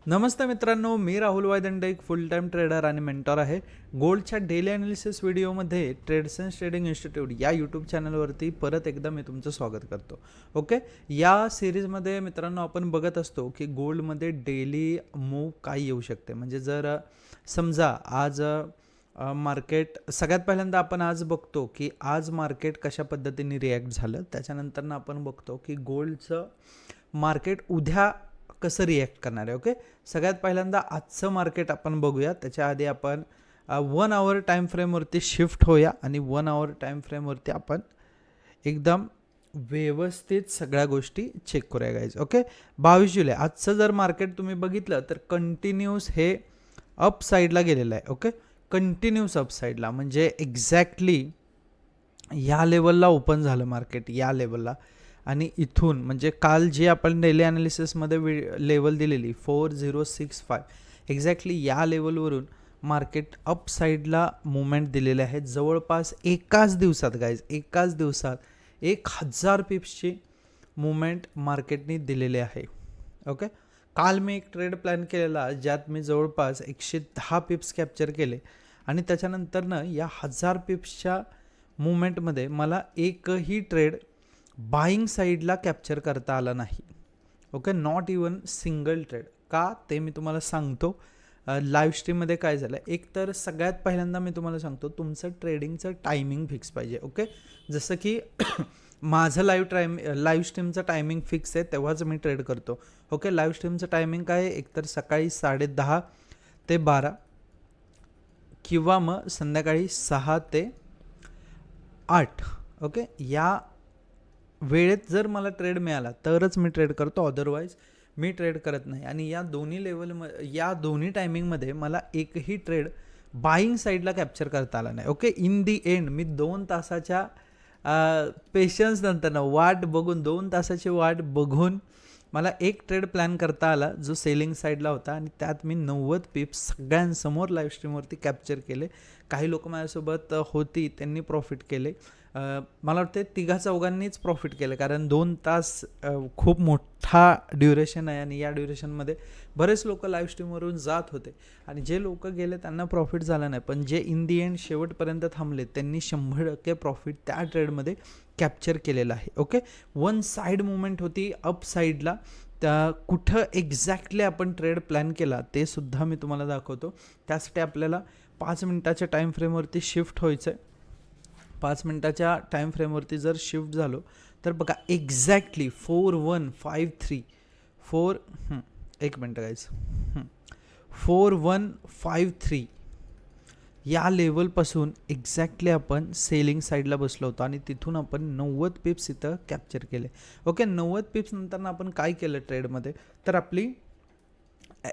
नमस्ते मित्रांनो, मी राहुल वायदंडे, एक फुल time trader आणि मेंटॉर आहे. गोल्डच्या डेली ॲनालिसिस व्हिडिओमध्ये ट्रेडसेन्स ट्रेडिंग इन्स्टिट्यूट या यूट्यूब चॅनलवरती परत एकदा मी तुमचं स्वागत करतो. ओके, या सिरीजमध्ये मित्रांनो आपण बघत असतो की गोल्डमध्ये डेली मूव काय येऊ शकते. म्हणजे जर समजा आज मार्केट सगळ्यात पहिल्यांदा आपण आज बघतो की आज मार्केट कशा पद्धतीने रिॲक्ट झालं. त्याच्यानंतर आपण बघतो की गोल्डचं मार्केट उद्या कसं रिॲक्ट करणार आहे. ओके, सगळ्यात पहिल्यांदा आजचं मार्केट आपण बघूया. त्याच्या आधी आपण 1 आवर टाईम फ्रेमवरती शिफ्ट होऊया आणि 1 आवर टाईम फ्रेमवरती आपण एकदम व्यवस्थित सगळ्या गोष्टी चेक करूया गाईज. ओके, 22 जुलै आजचं जर मार्केट तुम्ही बघितलं तर कंटिन्यूस हे अप साईडला गेलेलं आहे. ओके, कंटिन्यूस अप साईडला म्हणजे एक्झॅक्टली या लेवलला ओपन झालं मार्केट, या लेवलला. आणि इथून म्हणजे काल जी आपण डेली ॲनालिसिसमध्ये लेवल दिलेली 4065 एक्झॅक्टली या लेवलवरून मार्केट अप साईडला मुवमेंट दिलेले आहेत. जवळपास एकाच दिवसात गाईज, एकाच दिवसात 1000 पिप्सची मुवमेंट मार्केटने दिलेली आहे. ओके, काल मी एक ट्रेड प्लॅन केलेला ज्यात मी जवळपास 110 पिप्स कॅप्चर केले आणि त्याच्यानंतरनं या 1000 पिप्सच्या मुवमेंटमध्ये मला एकही ट्रेड बाईंग साईडला कॅप्चर करता आला नाही. Okay, not even single trade. का ते मी तुम्हाला सांगतो. लाईव्ह स्ट्रीममध्ये काय झालं, एक तर सगळ्यात पहिल्यांदा मी तुम्हाला सांगतो तुमचं ट्रेडिंगचं टायमिंग फिक्स पाहिजे. ओके, जसं की माझं लाईव्ह स्ट्रीमचं टायमिंग फिक्स आहे, तेव्हाच मी ट्रेड करतो. ओके, लाईव्ह स्ट्रीमचं टायमिंग काय आहे, एकतर सकाळी 10:30 ते 12 किंवा मग संध्याकाळी 6 ते 8. ओके, या वेळेत जर मला ट्रेड मिळाला तरच मी ट्रेड करतो, अदरवाईज मी ट्रेड करत नाही. आणि या दोन्ही टायमिंगमध्ये मला एकही ट्रेड बाईंग साईडला कॅप्चर करता आला नाही. Okay, in the and me 2 तासाच्या पेशन्स नंतरनं दोन तासाची वाट बघून मला एक ट्रेड प्लॅन करता आला जो सेलिंग साईडला होता आणि त्यात मी 90 पिप्स सगळ्यांसमोर लाईव्ह स्ट्रीमवरती कॅप्चर केले. काही लोक माझ्यासोबत होती, त्यांनी प्रॉफिट केले. मला वाटते 3-4 प्रॉफिट केलं, कारण 2 तास खूप मोठा ड्युरेशन आहे आणि या ड्युरेशनमध्ये बरेच लोक लाईव्ह स्ट्रीमवरून जात होते आणि जे लोक गेले त्यांना प्रॉफिट झालं नाही, पण जे इन दी एंड शेवटपर्यंत थांबले त्यांनी 100% प्रॉफिट त्या ट्रेडमध्ये कॅप्चर केलेलं आहे. ओके, वन साईड मुवमेंट होती अप साईडला. त्या कुठं एक्झॅक्टली आपण ट्रेड प्लॅन केला ते सुद्धा मी तुम्हाला दाखवतो. त्यासाठी आपल्याला 5 मिनिटाच्या टाईम फ्रेमवरती शिफ्ट व्हायचं आहे. 5 मिनिटाच्या टाईम फ्रेमवरती जर शिफ्ट झालो तर बघा एक्झॅक्टली 4153 या लेवलपासून एक्झॅक्टली आपण सेलिंग साईडला बसलो होतो आणि तिथून आपण 90 पिप्स इथं कॅप्चर केले. ओके, 90 पिप्स नंतर आपण काय केलं ट्रेडमध्ये, तर आपली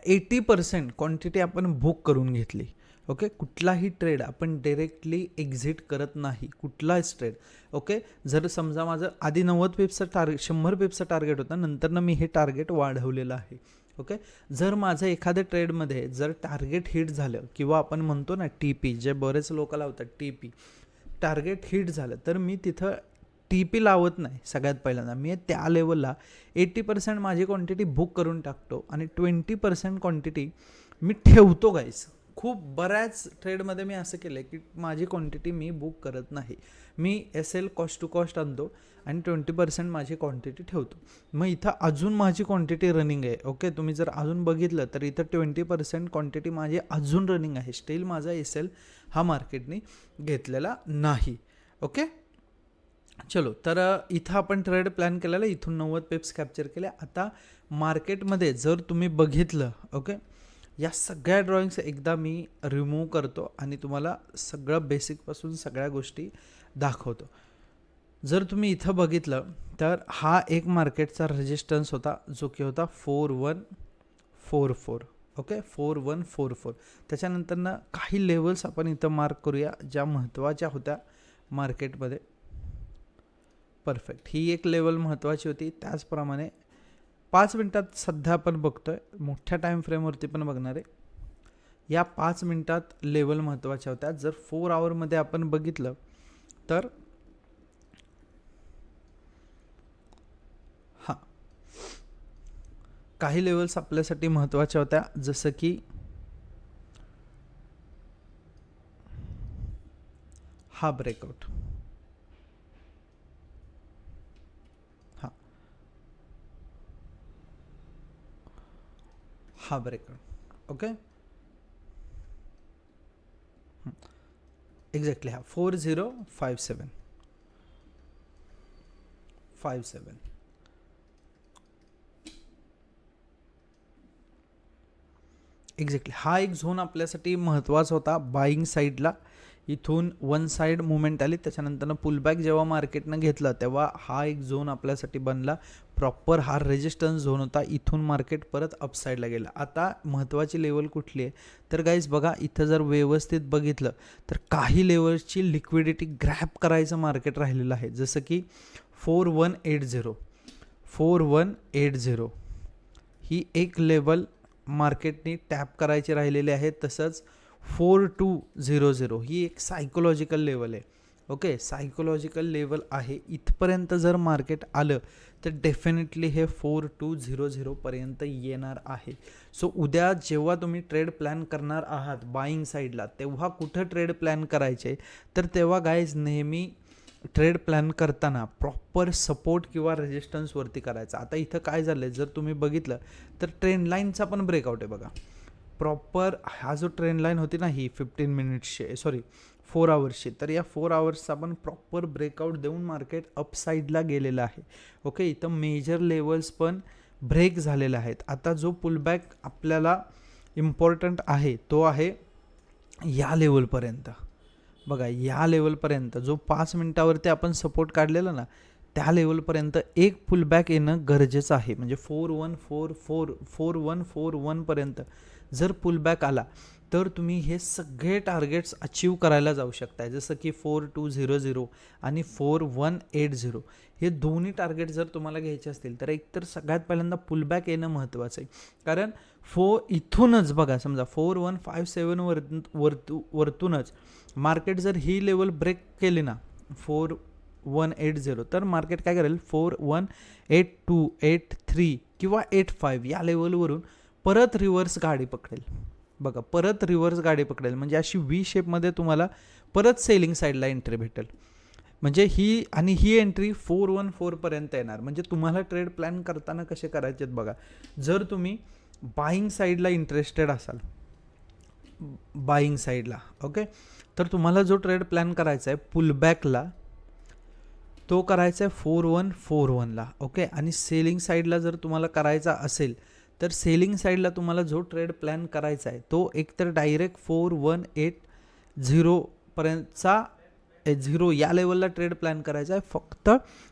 80% क्वांटिटी आपण बुक करून घेतली. ओके, कुठलाही ट्रेड आपण डायरेक्टली एक्झिट करत नाही, कुठलाच ट्रेड. ओके, जर समजा माझं आधी 90 पिप्सचं 100 पिप्सचं टार्गेट होतं, नंतरनं मी हे टार्गेट वाढवलेलं आहे. ओके, जर माझं एखाद्या ट्रेडमध्ये जर टार्गेट हिट झालं किंवा आपण म्हणतो ना TP, जे बरेच लोक लावतात TP, टार्गेट हिट झालं तर मी तिथं TP लावत नाही. सगळ्यात पहिल्यांदा मी त्या लेवलला 80% माझी क्वांटिटी बुक करून टाकतो आणि 20% क्वांटिटी मी ठेवतो गाईस. खूप बऱ्याच ट्रेडमध्ये मी असं केलं की माझी क्वांटिटी मी बुक करत नाही. मी SL कॉस्ट टू कॉस्ट आणतो आणि 20% माझी क्वांटिटी ठेवतो. मग इथं अजून माझी क्वांटिटी रनिंग आहे. ओके, तुम्ही जर अजून बघितलं तर इथं 20% क्वांटिटी माझी अजून रनिंग आहे. स्टील माझा SL हा मार्केटने घेतलेला नाही. ओके, चलो, तर इथं आपण ट्रेड प्लॅन केलेला, इथून 90 पिप्स कॅप्चर केले. आता मार्केटमध्ये जर तुम्ही बघितलं, ओके, या सगळ्या ड्रॉइंग्स एकदा मी रिमूव्ह करतो आणि तुम्हाला सगळं बेसिकपासून सगळ्या गोष्टी दाखवतो. जर तुम्ही इथं बघितलं तर हा एक मार्केटचा रेजिस्टन्स होता जो की होता 4144. ओके, 4144. त्याच्यानंतरनं काही लेवल्स आपण इथं मार्क करूया ज्या महत्त्वाच्या होत्या मार्केटमध्ये. परफेक्ट, ही एक लेवल महत्त्वाची होती. त्याचप्रमाणे 5 मिनिटात सध्या आपण बघतोय, मोठ्या टाईम फ्रेमवरती पण बघणार आहे. या 5 मिनिटात लेवल महत्त्वाच्या होत्या. जर 4 आवरमध्ये आपण बघितलं तर काही लेवल्स आपल्यासाठी महत्त्वाच्या होत्या, जसं की हा ब्रेकआउट, हा ब्रेकआउट, ओके एक्झॅक्टली हा 4057 एक्झॅक्टली हा एक झोन आपल्यासाठी महत्त्वाचा होता बाईंग साईडला. इथून वन साईड मुवमेंट आली, त्याच्यानंतरनं पुलबॅक जेव्हा मार्केटनं घेतलं तेव्हा हा एक झोन आपल्यासाठी बनला. प्रॉपर हा रेजिस्टन्स झोन होता. इथून मार्केट परत अपसाईडला गेलं. आता महत्त्वाची लेवल कुठली आहे तर गाईज बघा, इथं जर व्यवस्थित बघितलं तर काही लेवल्सची लिक्विडिटी ग्रॅब करायचं मार्केट राहिलेलं आहे. जसं की 4180 ही एक लेवल मार्केटनी टॅप करायची राहिलेली आहे. तसंच 4200 ही एक सायकोलॉजिकल लेवल आहे. ओके, सायकोलॉजिकल लेवल आहे. इथपर्यंत जर मार्केट आलं तर डेफिनेटली हे 4200 पर्यंत येणार आहे. सो उद्या जेव्हा तुम्ही ट्रेड प्लॅन करणार आहात बाईंग साईडला, तेव्हा कुठं ट्रेड प्लॅन करायचे तर तेव्हा गाईज नेहमी ट्रेड प्लॅन करताना प्रॉपर सपोर्ट किंवा रेजिस्टन्सवरती करायचा. आता इथं काय झालं आहे, जर तुम्ही बघितलं तर ट्रेंड लाईनचा पण ब्रेकआउट आहे बघा. प्रॉपर हा जो ट्रेंड लाईन होती ना ही 4 आवर्सची, तर या 4 आवर्सचा पण प्रॉपर ब्रेकआउट देऊन मार्केट अपसाईडला गेलेलं आहे. ओके, इथं मेजर लेवल्स पण ब्रेक झालेले आहेत. आता जो पुलबॅक आपल्याला इम्पॉर्टंट आहे तो आहे या लेवलपर्यंत. बघा, या लेवलपर्यंत जो 5 मिनिटावरती आपण सपोर्ट काढलेला ना, त्या लेवलपर्यंत एक पुलबॅक येणं गरजेचं आहे. म्हणजे 4141 पर्यंत जर पुलबॅक आला तर तुम्ही हे सगळे टार्गेट्स अचीव करायला जाऊ शकताय. जसं की 4200 आणि 4180 हे दोन्ही टार्गेट जर तुम्हाला घ्यायचे असतील तर एकतर सगळ्यात पहिल्यांदा पुलबॅक येणं महत्त्वाचं आहे. कारण इथूनच बघा, समजा 4157 वरतूनच मार्केट जर ही लेवल ब्रेक केली ना 4180, तर मार्केट काय करेल 4182, 83 किंवा 85 या लेवलवरून परत रिव्हर्स गाडी पकडेल. बघा, परत रिव्हर्स गाडी पकडेल म्हणजे अशी व्ही शेपमध्ये तुम्हाला परत सेलिंग साईडला एंट्री भेटेल. म्हणजे ही एंट्री 414 पर्यंत येणार. म्हणजे तुम्हाला ट्रेड प्लॅन करताना कसे करायचे बघा, जर तुम्ही बाईंग साईडला इंटरेस्टेड असाल, बाईंग साईडला, ओके, तर तुम्हाला जो ट्रेड प्लॅन करायचा आहे पुलबॅकला तो करायचा आहे 4141ला. ओके, आणि सेलिंग साईडला जर तुम्हाला करायचा असेल तर सेलिंग साईडला तुम्हाला जो ट्रेड प्लॅन करायचा आहे तो एकतर डायरेक्ट 4180 पर्यंतचा 0 या लेवलला ट्रेड प्लॅन करायचा आहे. फक्त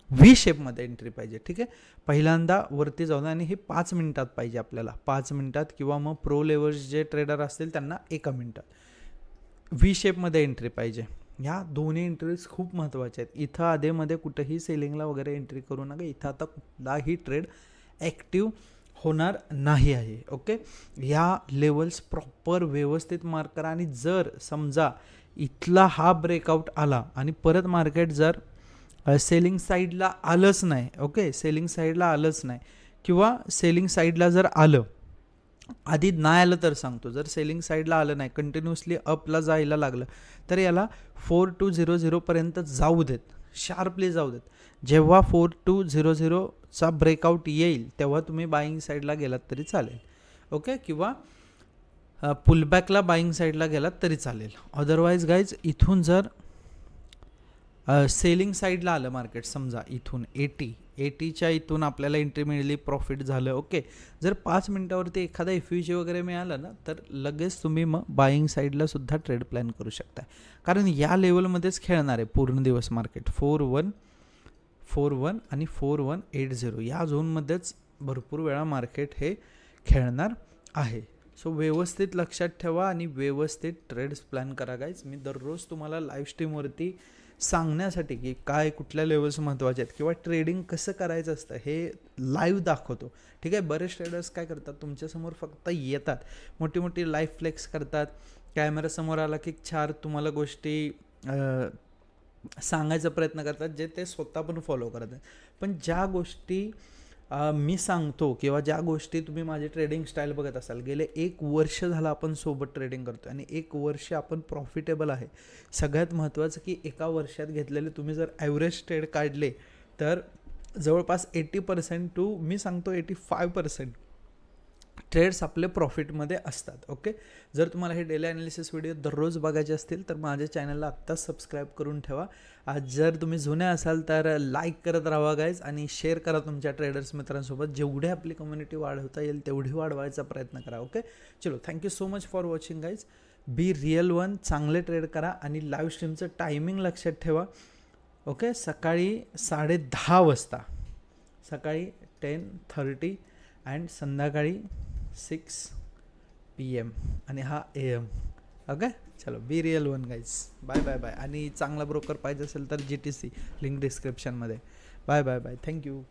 व्ही शेपमध्ये एंट्री पाहिजे. ठीक आहे, पहिल्यांदा वरती जाऊन, आणि हे 5 मिनिटात पाहिजे आपल्याला, 5 मिनिटात, किंवा मग प्रो लेवल्स जे ट्रेडर असतील त्यांना 1 मिनिटात व्ही शेपमध्ये एंट्री पाहिजे. ह्या दोन्ही एंट्रीज खूप महत्त्वाच्या आहेत. इथं आधेमध्ये कुठंही सेलिंगला वगैरे एंट्री करू नका. इथं आता कुठलाही ट्रेड ॲक्टिव्ह होणार नाही आहे. ओके, ह्या लेवल्स प्रॉपर व्यवस्थित मार्क करा. आणि जर समजा इथला हा ब्रेकआउट आला आणि परत मार्केट जर सेलिंग साईडला आलंच नाही, ओके, सेलिंग साईडला आलंच नाही, किंवा सेलिंग साईडला जर आलं, आधी नाही आलं तर सांगतो, जर सेलिंग साईडला आलं नाही, कंटिन्युअसली अपला जायला लागलं, तर याला 4200 पर्यंत जाऊ देत, शार्पली जाऊ देत. जेव्हा 4200चा ब्रेकआउट येईल तेव्हा तुम्ही बाईंग साईडला गेलात तरी चालेल. ओके, किंवा पुलबॅकला बाईंग साईडला गेलात तरी चालेल. अदरवाईज गाईज, इथून जर सेलिंग साईडला आलं मार्केट, समजा इथून 80च्या इथून आपल्याला एंट्री मिळाली, प्रॉफिट झालं. ओके, जर 5 मिनिटावरती एखादा एफयूजी वगैरे मिळालं ना, तर लगेच तुम्ही मग बाईंग साईडला सुद्धा ट्रेड प्लॅन करू शकता. कारण या लेवलमध्येच खेळणार आहे पूर्ण दिवस मार्केट. 4141 आणि 4180 या झोनमध्येच भरपूर वेळा मार्केट हे खेळणार आहे. सो व्यवस्थित लक्षात ठेवा आणि व्यवस्थित ट्रेड्स प्लॅन करा गाईज. मी दररोज तुम्हाला लाईव्ह स्ट्रीमवरती सांगण्यासाठी की काय कुठल्या लेवल्स महत्त्वाचे आहेत किंवा ट्रेडिंग कसं करायचं असतं हे लाईव्ह दाखवतो. ठीक आहे, बरेच ट्रेडर्स काय करतात, तुमच्यासमोर फक्त येतात, मोठी मोठी लाईव्ह फ्लेक्स करतात, कॅमेरासमोर आला की 4 तुम्हाला गोष्टी सांगायचा प्रयत्न करतात जे ते स्वतः पण फॉलो करत आहेत. पण ज्या गोष्टी मी सांगतो किंवा ज्या गोष्टी तुम्ही माझी ट्रेडिंग स्टाईल बघत असाल, गेले 1 वर्ष झालं आपण सोबत ट्रेडिंग करतो आणि 1 वर्ष आपण प्रॉफिटेबल आहे. सगळ्यात महत्त्वाचं की एका वर्षात घेतलेले तुम्ही जर ॲव्हरेज ट्रेड काढले तर जवळपास 80% टू मी सांगतो 85% ट्रेड्स आपले प्रॉफिटमध्ये असतात. ओके, जर तुम्हाला हे डेली ॲनालिसिस व्हिडिओ दररोज बघायचे असतील तर माझ्या चॅनलला आत्ताच सबस्क्राईब करून ठेवा. जर तुम्ही जुने असाल तर लाईक करत राहा गाईज आणि शेअर करा तुमच्या ट्रेडर्स मित्रांसोबत. जेवढी आपली कम्युनिटी वाढवता येईल तेवढी वाढवायचा प्रयत्न करा. ओके, चलो, thank you so much for watching guys. Be real one, चांगले ट्रेड करा आणि लाईव्ह स्ट्रीमचं टायमिंग लक्षात ठेवा. ओके, सकाळी 10:30 वाजता, सकाळी 10:30 अँड संध्याकाळी 6 PM आणि हा AM. ओके, चलो, be real one guys. Bye bye bye. आणि चांगला ब्रोकर पाहिजे असेल तर GTC लिंक डिस्क्रिप्शनमध्ये. Bye bye bye. थँक्यू.